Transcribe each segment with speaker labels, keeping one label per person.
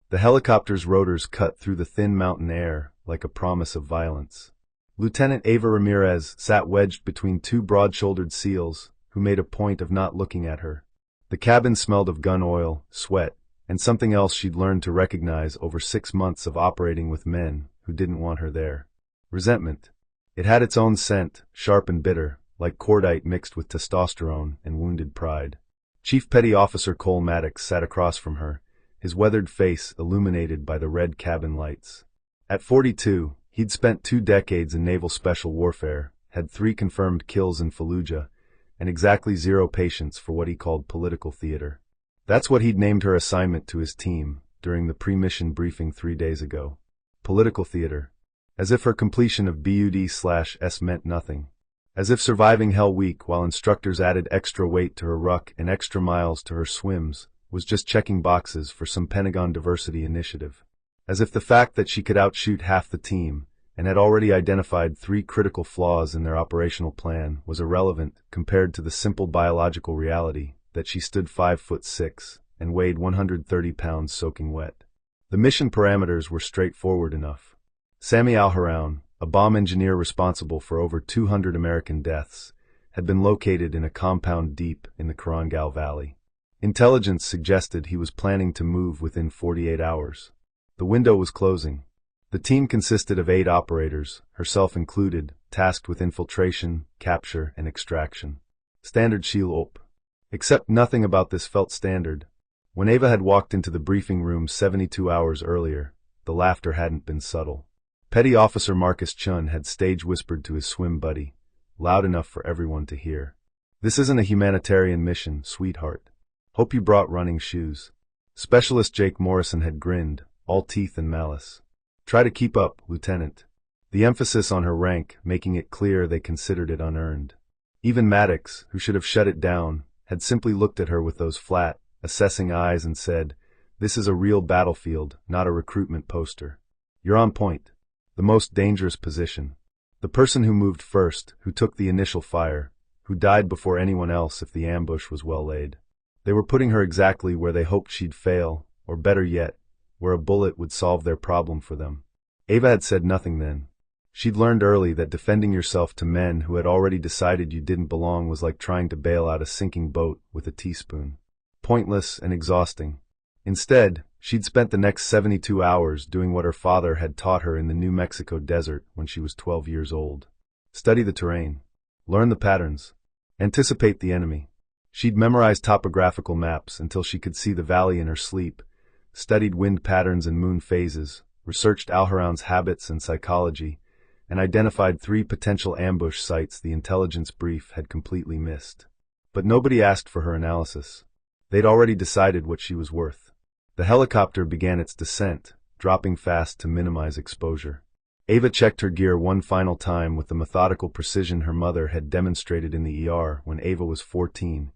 Speaker 1: The helicopter's rotors cut through the thin mountain air like a promise of violence. Lieutenant Ava Ramirez sat wedged between two broad-shouldered SEALs who made a point of not looking at her. The cabin smelled of gun oil, sweat, and something else she'd learned to recognize over 6 months of operating with men who didn't want her there. Resentment. It had its own scent, sharp and bitter, like cordite mixed with testosterone and wounded pride. Chief Petty Officer Cole Maddox sat across from her, his weathered face illuminated by the red cabin lights. At 42, he'd spent 2 decades in naval special warfare, had 3 confirmed kills in Fallujah, and exactly 0 patience for what he called political theater. That's what he'd named her assignment to his team during the pre-mission briefing 3 days ago. Political theater. As if her completion of BUD/S meant nothing. As if surviving Hell Week while instructors added extra weight to her ruck and extra miles to her swims was just checking boxes for some Pentagon diversity initiative. As if the fact that she could outshoot half the team and had already identified 3 critical flaws in their operational plan was irrelevant compared to the simple biological reality that she stood 5'6" and weighed 130 pounds soaking wet. The mission parameters were straightforward enough. Sami Alharoun, a bomb engineer responsible for over 200 American deaths, had been located in a compound deep in the Korangal Valley. Intelligence suggested he was planning to move within 48 hours. The window was closing. The team consisted of 8 operators, herself included, tasked with infiltration, capture, and extraction. Standard Shield op. Except nothing about this felt standard. When Ava had walked into the briefing room 72 hours earlier, the laughter hadn't been subtle. Petty Officer Marcus Chun had stage whispered to his swim buddy, loud enough for everyone to hear. "This isn't a humanitarian mission, sweetheart. Hope you brought running shoes." Specialist Jake Morrison had grinned, all teeth and malice. "Try to keep up, Lieutenant." The emphasis on her rank making it clear they considered it unearned. Even Maddox, who should have shut it down, had simply looked at her with those flat, assessing eyes and said, "This is a real battlefield, not a recruitment poster. You're on point. The most dangerous position. The person who moved first, who took the initial fire, who died before anyone else if the ambush was well laid. They were putting her exactly where they hoped she'd fail, or better yet, where a bullet would solve their problem for them." Ava had said nothing then. She'd learned early that defending yourself to men who had already decided you didn't belong was like trying to bail out a sinking boat with a teaspoon. Pointless and exhausting. Instead, she'd spent the next 72 hours doing what her father had taught her in the New Mexico desert when she was 12 years old. Study the terrain. Learn the patterns. Anticipate the enemy. She'd memorized topographical maps until she could see the valley in her sleep, studied wind patterns and moon phases, researched Alharoun's habits and psychology, and identified 3 potential ambush sites the intelligence brief had completely missed. But nobody asked for her analysis. They'd already decided what she was worth. The helicopter began its descent, dropping fast to minimize exposure. Ava checked her gear one final time with the methodical precision her mother had demonstrated in the ER when Ava was 14,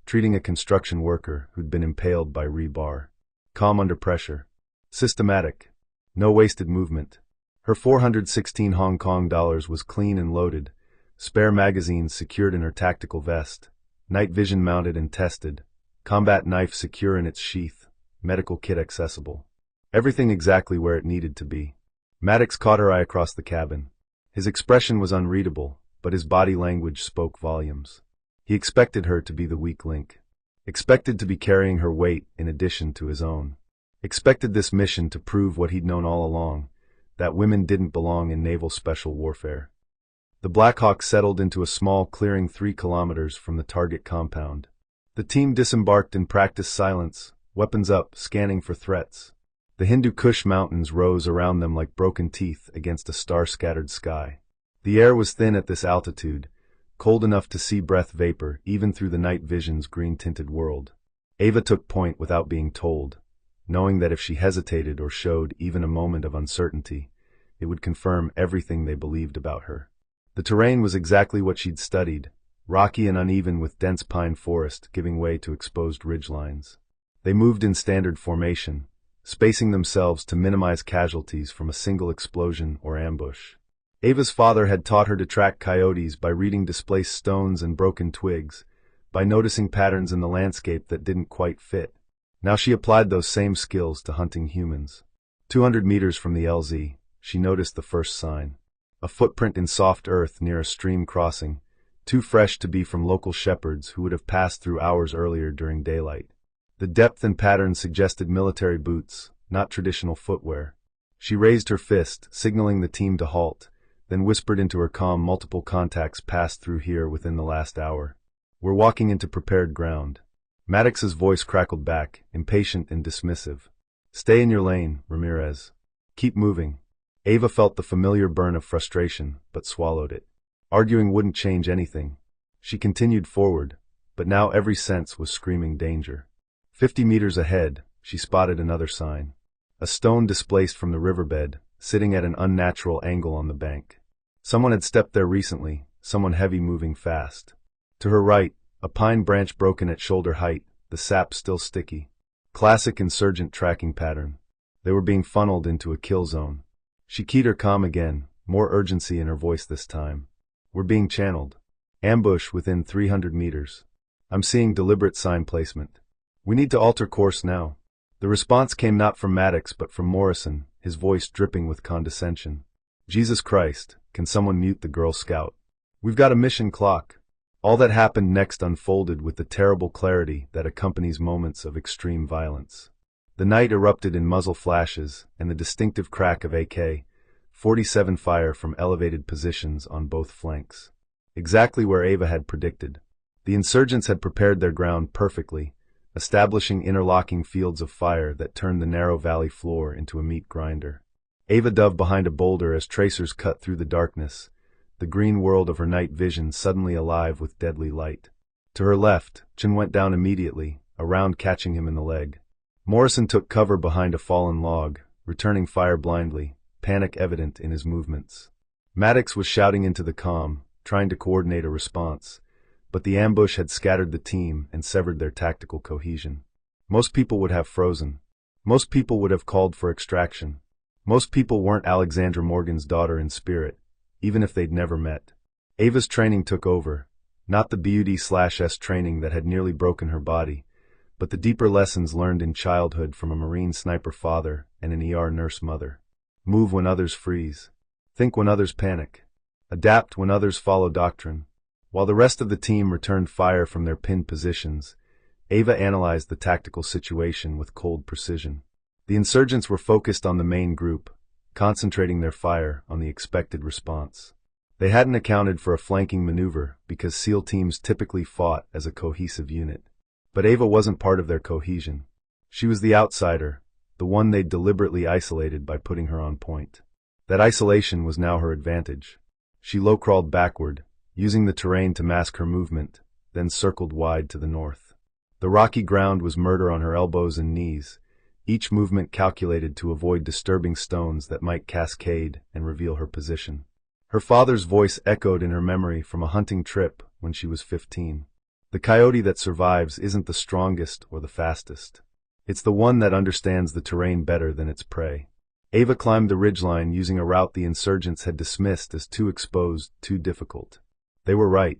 Speaker 1: treating a construction worker who'd been impaled by rebar. Calm under pressure. Systematic. No wasted movement. Her 416 Hong Kong dollars was clean and loaded, spare magazines secured in her tactical vest, night vision mounted and tested, combat knife secure in its sheath, medical kit accessible. Everything exactly where it needed to be. Maddox caught her eye across the cabin. His expression was unreadable, but his body language spoke volumes. He expected her to be the weak link. Expected to be carrying her weight in addition to his own. Expected this mission to prove what he'd known all along, that women didn't belong in naval special warfare. The Black Hawk settled into a small clearing 3 kilometers from the target compound. The team disembarked in practiced silence, weapons up, scanning for threats. The Hindu Kush mountains rose around them like broken teeth against a star-scattered sky. The air was thin at this altitude, cold enough to see breath vapor even through the night vision's green-tinted world. Ava took point without being told, knowing that if she hesitated or showed even a moment of uncertainty, it would confirm everything they believed about her. The terrain was exactly what she'd studied, rocky and uneven with dense pine forest giving way to exposed ridgelines. They moved in standard formation, spacing themselves to minimize casualties from a single explosion or ambush. Ava's father had taught her to track coyotes by reading displaced stones and broken twigs, by noticing patterns in the landscape that didn't quite fit. Now she applied those same skills to hunting humans. 200 meters from the LZ, she noticed the first sign. A footprint in soft earth near a stream crossing, too fresh to be from local shepherds who would have passed through hours earlier during daylight. The depth and pattern suggested military boots, not traditional footwear. She raised her fist, signaling the team to halt, then whispered into her comm multiple contacts passed through here within the last hour. We're walking into prepared ground. Maddox's voice crackled back, impatient and dismissive. Stay in your lane, Ramirez. Keep moving. Ava felt the familiar burn of frustration, but swallowed it. Arguing wouldn't change anything. She continued forward, but now every sense was screaming danger. 50 meters ahead, she spotted another sign. A stone displaced from the riverbed, sitting at an unnatural angle on the bank. Someone had stepped there recently, someone heavy moving fast. To her right, a pine branch broken at shoulder height, the sap still sticky. Classic insurgent tracking pattern. They were being funneled into a kill zone. She keyed her comm again, more urgency in her voice this time. We're being channeled. Ambush within 300 meters. I'm seeing deliberate sign placement. We need to alter course now. The response came not from Maddox but from Morrison, his voice dripping with condescension. Jesus Christ, can someone mute the Girl Scout? We've got a mission clock. All that happened next unfolded with the terrible clarity that accompanies moments of extreme violence. The night erupted in muzzle flashes and the distinctive crack of AK-47 fire from elevated positions on both flanks. Exactly where Ava had predicted. The insurgents had prepared their ground perfectly, establishing interlocking fields of fire that turned the narrow valley floor into a meat grinder. Ava dove behind a boulder as tracers cut through the darkness, the green world of her night vision suddenly alive with deadly light. To her left, Chin went down immediately, a round catching him in the leg. Morrison took cover behind a fallen log, returning fire blindly, panic evident in his movements. Maddox was shouting into the comm, trying to coordinate a response, but the ambush had scattered the team and severed their tactical cohesion. Most people would have frozen. Most people would have called for extraction. Most people weren't Alexandra Morgan's daughter in spirit, even if they'd never met. Ava's training took over, not the BUD/S training that had nearly broken her body, but the deeper lessons learned in childhood from a Marine sniper father and an ER nurse mother. Move when others freeze. Think when others panic. Adapt when others follow doctrine. While the rest of the team returned fire from their pinned positions, Ava analyzed the tactical situation with cold precision. The insurgents were focused on the main group, concentrating their fire on the expected response. They hadn't accounted for a flanking maneuver because SEAL teams typically fought as a cohesive unit. But Ava wasn't part of their cohesion. She was the outsider, the one they'd deliberately isolated by putting her on point. That isolation was now her advantage. She low-crawled backward, using the terrain to mask her movement, then circled wide to the north. The rocky ground was murder on her elbows and knees, each movement calculated to avoid disturbing stones that might cascade and reveal her position. Her father's voice echoed in her memory from a hunting trip when she was 15. The coyote that survives isn't the strongest or the fastest. It's the one that understands the terrain better than its prey. Ava climbed the ridgeline using a route the insurgents had dismissed as too exposed, too difficult. They were right.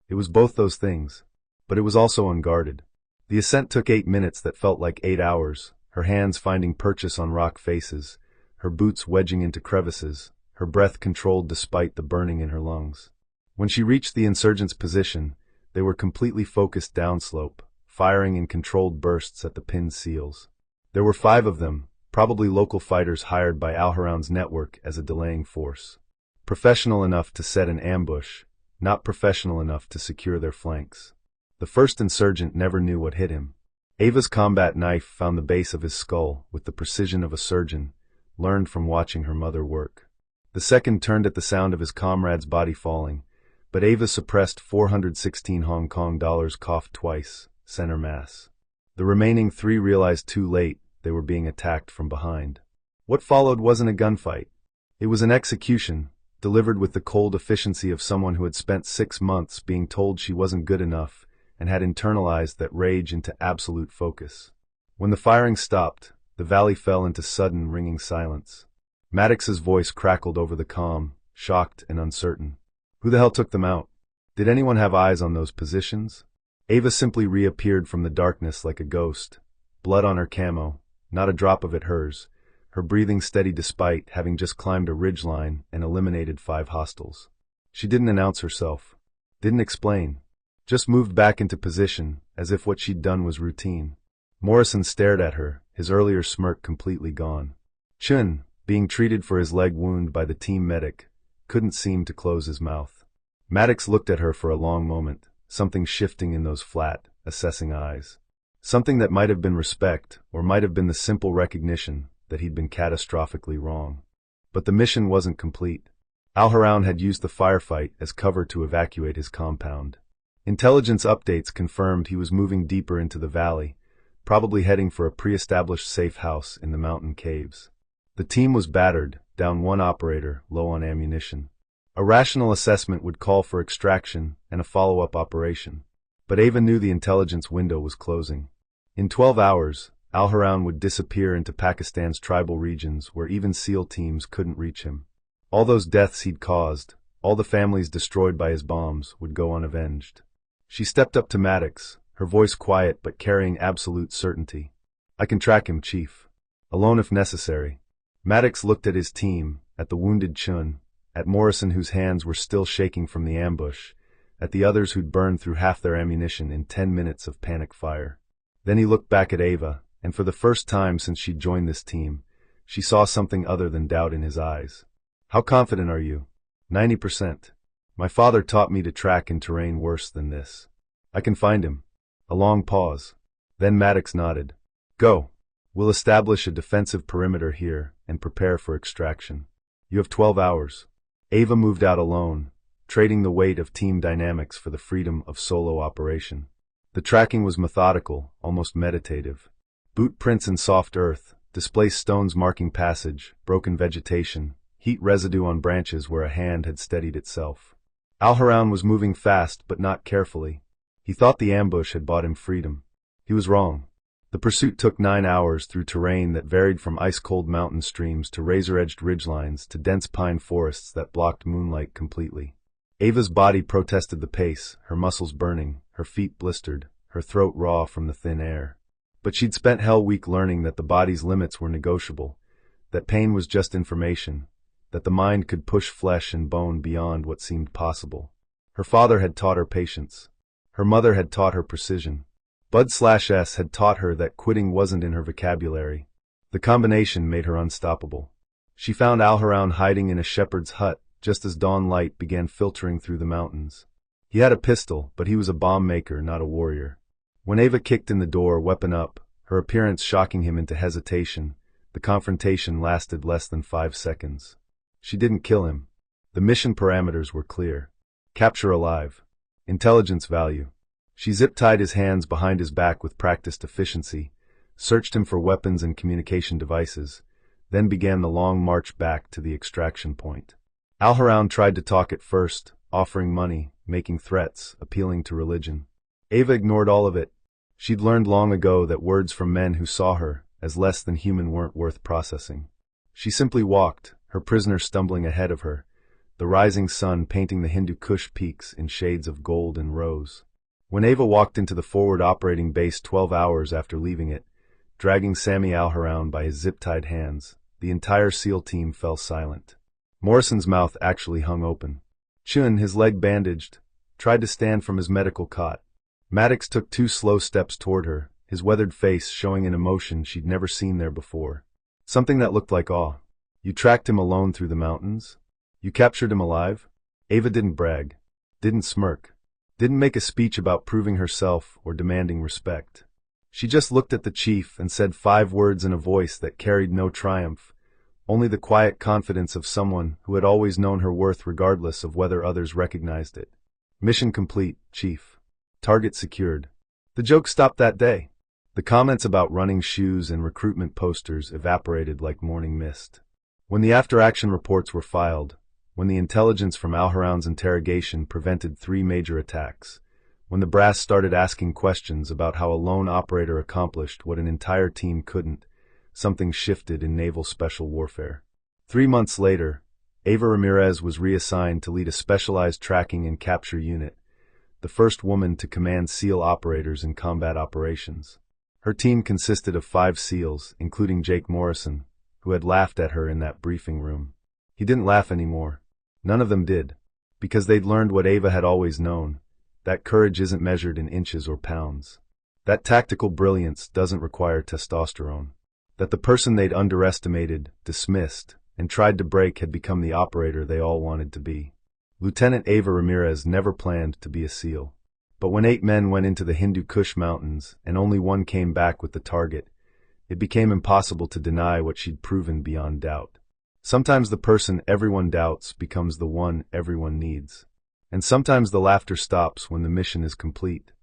Speaker 1: It was both those things. But it was also unguarded. The ascent took 8 minutes that felt like 8 hours, her hands finding purchase on rock faces, her boots wedging into crevices, her breath controlled despite the burning in her lungs. When she reached the insurgents' position, they were completely focused downslope, firing in controlled bursts at the pinned SEALs. There were 5 of them, probably local fighters hired by Al-Haroun's network as a delaying force. Professional enough to set an ambush, not professional enough to secure their flanks. The first insurgent never knew what hit him. Ava's combat knife found the base of his skull with the precision of a surgeon, learned from watching her mother work. The second turned at the sound of his comrade's body falling, but Ava suppressed 416 Hong Kong dollars coughed twice, center mass. The remaining 3 realized too late they were being attacked from behind. What followed wasn't a gunfight. It was an execution, delivered with the cold efficiency of someone who had spent 6 months being told she wasn't good enough and had internalized that rage into absolute focus. When the firing stopped, the valley fell into sudden, ringing silence. Maddox's voice crackled over the comm, shocked and uncertain. Who the hell took them out? Did anyone have eyes on those positions? Ava simply reappeared from the darkness like a ghost, blood on her camo, not a drop of it hers, her breathing steady despite having just climbed a ridgeline and eliminated 5 hostiles. She didn't announce herself, didn't explain, just moved back into position as if what she'd done was routine. Morrison stared at her, his earlier smirk completely gone. Chun, being treated for his leg wound by the team medic, couldn't seem to close his mouth. Maddox looked at her for a long moment, something shifting in those flat, assessing eyes. Something that might have been respect, or might have been the simple recognition that he'd been catastrophically wrong. But the mission wasn't complete. Al-Haroun had used the firefight as cover to evacuate his compound. Intelligence updates confirmed he was moving deeper into the valley, probably heading for a pre-established safe house in the mountain caves. The team was battered, down 1 operator, low on ammunition. A rational assessment would call for extraction and a follow-up operation. But Ava knew the intelligence window was closing. In 12 hours, Al-Haroun would disappear into Pakistan's tribal regions where even SEAL teams couldn't reach him. All those deaths he'd caused, all the families destroyed by his bombs, would go unavenged. She stepped up to Maddox, her voice quiet but carrying absolute certainty. "I can track him, Chief. Alone if necessary." Maddox looked at his team, at the wounded Chun, at Morrison whose hands were still shaking from the ambush, at the others who'd burned through half their ammunition in 10 minutes of panic fire. Then he looked back at Ava, and for the first time since she'd joined this team, she saw something other than doubt in his eyes. "How confident are you?" 90%. "My father taught me to track in terrain worse than this. I can find him." A long pause. Then Maddox nodded. "Go. We'll establish a defensive perimeter here and prepare for extraction. You have 12 hours. Ava moved out alone, trading the weight of team dynamics for the freedom of solo operation. The tracking was methodical, almost meditative. Boot prints in soft earth, displaced stones marking passage, broken vegetation, heat residue on branches where a hand had steadied itself. Al-Haroun was moving fast but not carefully. He thought the ambush had bought him freedom. He was wrong. The pursuit took 9 hours through terrain that varied from ice-cold mountain streams to razor-edged ridgelines to dense pine forests that blocked moonlight completely. Ava's body protested the pace, her muscles burning, her feet blistered, her throat raw from the thin air. But she'd spent Hell Week learning that the body's limits were negotiable, that pain was just information, that the mind could push flesh and bone beyond what seemed possible. Her father had taught her patience. Her mother had taught her precision. Bud/S had taught her that quitting wasn't in her vocabulary. The combination made her unstoppable. She found Al-Haroun hiding in a shepherd's hut just as dawn light began filtering through the mountains. He had a pistol, but he was a bomb maker, not a warrior. When Ava kicked in the door, weapon up, her appearance shocking him into hesitation, the confrontation lasted less than 5 seconds. She didn't kill him. The mission parameters were clear. Capture alive. Intelligence value. She zip-tied his hands behind his back with practiced efficiency, searched him for weapons and communication devices, then began the long march back to the extraction point. Al-Haroun tried to talk at first, offering money, making threats, appealing to religion. Ava ignored all of it. She'd learned long ago that words from men who saw her as less than human weren't worth processing. She simply walked, her prisoner stumbling ahead of her, the rising sun painting the Hindu Kush peaks in shades of gold and rose. When Ava walked into the forward operating base 12 hours after leaving it, dragging Sammy Al-Haroun by his zip-tied hands, the entire SEAL team fell silent. Morrison's mouth actually hung open. Chun, his leg bandaged, tried to stand from his medical cot. Maddox took 2 slow steps toward her, his weathered face showing an emotion she'd never seen there before. Something that looked like awe. "You tracked him alone through the mountains? You captured him alive?" Ava didn't brag, didn't smirk, didn't make a speech about proving herself or demanding respect. She just looked at the chief and said 5 words in a voice that carried no triumph, only the quiet confidence of someone who had always known her worth regardless of whether others recognized it. "Mission complete, Chief. Target secured." The joke stopped that day. The comments about running shoes and recruitment posters evaporated like morning mist. When the after-action reports were filed, when the intelligence from Al-Haroun's interrogation prevented 3 major attacks, when the brass started asking questions about how a lone operator accomplished what an entire team couldn't, something shifted in naval special warfare. 3 months later, Ava Ramirez was reassigned to lead a specialized tracking and capture unit, the first woman to command SEAL operators in combat operations. Her team consisted of 5 SEALs, including Jake Morrison, who had laughed at her in that briefing room. He didn't laugh anymore. None of them did. Because they'd learned what Ava had always known, that courage isn't measured in inches or pounds. That tactical brilliance doesn't require testosterone. That the person they'd underestimated, dismissed, and tried to break had become the operator they all wanted to be. Lieutenant Ava Ramirez never planned to be a SEAL. But when 8 men went into the Hindu Kush Mountains and only one came back with the target, it became impossible to deny what she'd proven beyond doubt. Sometimes the person everyone doubts becomes the one everyone needs. And sometimes the laughter stops when the mission is complete.